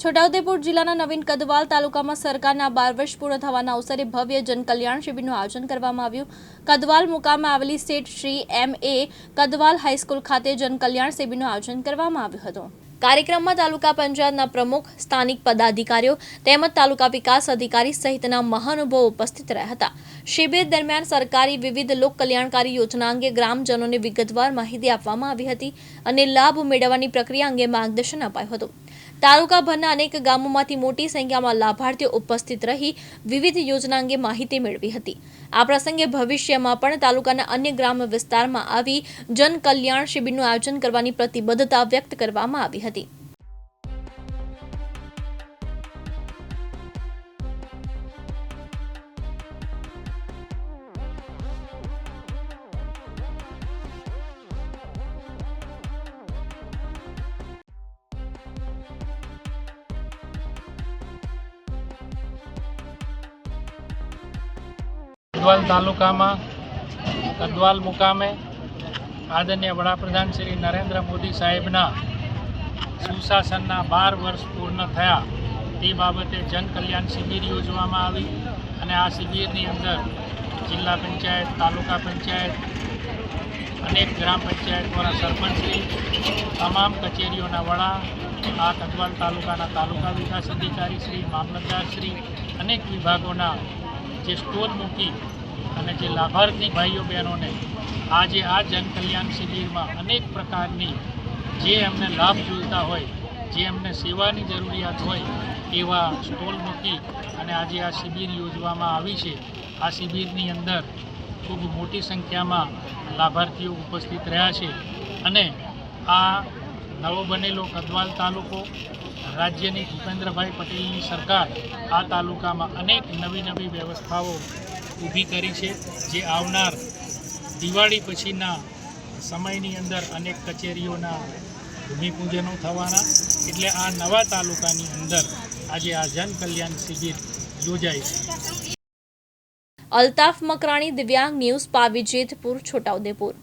છોટાઉદેપુર જિલ્લાના નવીન કદવાલ તાલુકામાં સરકારના 12 વર્ષ પૂર્ણ થવાના અવસરે ભવ્ય જનકલ્યાણ શિબિરનું આયોજન કરવામાં આવ્યું। કદવાલ મુકામે આવેલી સેઠ શ્રી M.A. કદવાલ હાઈસ્કૂલ ખાતે જનકલ્યાણ શિબિરનું આયોજન કરવામાં આવ્યું હતું। કાર્યક્રમમાં તાલુકા પંચાયતના પ્રમુખ, સ્થાનિક પદાધિકારીઓ તેમજ તાલુકા વિકાસ અધિકારી સહિતના મહાનુભાવો ઉપસ્થિત રહ્યા હતા। શિબિર દરમિયાન સરકારી વિવિધ લોક કલ્યાણકારી યોજના અંગે ગ્રામજનોને વિગતવાર માહિતી આપવામાં આવી હતી અને લાભ મેળવવાની પ્રક્રિયા અંગે માર્ગદર્શન અપાયું હતું। તાલુકાભરના અનેક ગામોમાંથી મોટી સંખ્યામાં લાભાર્થીઓ ઉપસ્થિત રહી વિવિધ યોજના અંગે માહિતી મેળવી હતી। આ પ્રસંગે ભવિષ્યમાં પણ તાલુકાના અન્ય ગ્રામ્ય વિસ્તારમાં આવી જન કલ્યાણ શિબિરનું આયોજન કરવાની પ્રતિબદ્ધતા વ્યક્ત કરવામાં આવી હતી। કદવાલ તાલુકામાં કદવાલ મુકામે આદરણીય વડાપ્રધાન શ્રી નરેન્દ્ર મોદી સાહેબના સુશાસનના 12 વર્ષ પૂર્ણ થયા તે બાબતે જનકલ્યાણ શિબિર યોજવામાં આવી અને આ શિબિરની અંદર જિલ્લા પંચાયત, તાલુકા પંચાયત, અનેક ગ્રામ પંચાયતોના સરપંચશ્રી, તમામ કચેરીઓના વડા, આ કદવાલ તાલુકાના તાલુકા વિકાસ અધિકારી શ્રી, મામલતદારશ્રી, અનેક વિભાગોના જે સ્ટોલ મૂકી અને જે લાભાર્થી ભાઈઓ બહેનોને આજે આ જનકલ્યાણ શિબિરમાં અનેક પ્રકારની જે એમને લાભ જોઈતા હોય, જે એમને સેવાની જરૂરિયાત હોય એવા સ્ટોલ મૂકી અને આજે આ શિબિર યોજવામાં આવી છે। આ શિબિરની અંદર ખૂબ મોટી સંખ્યામાં લાભાર્થીઓ ઉપસ્થિત રહ્યા છે અને આ નવો બનેલો કદવાલ તાલુકો રાજ્યની ભૂપેન્દ્રભાઈ પટેલની સરકાર આ તાલુકામાં અનેક નવી વ્યવસ્થાઓ ઊભી કરી છે, જે આવનાર દિવાળી પછીના સમયની અંદર અનેક કચેરીઓના ભૂમિપૂજનો થવાના, એટલે આ નવા તાલુકાની અંદર આજે આ જનકલ્યાણ શિબિર યોજાઈ છે। અલ્તાફ મકરાણી, દિવ્યાંગ ન્યૂઝ, પાવી જેતપુર, છોટાઉદેપુર।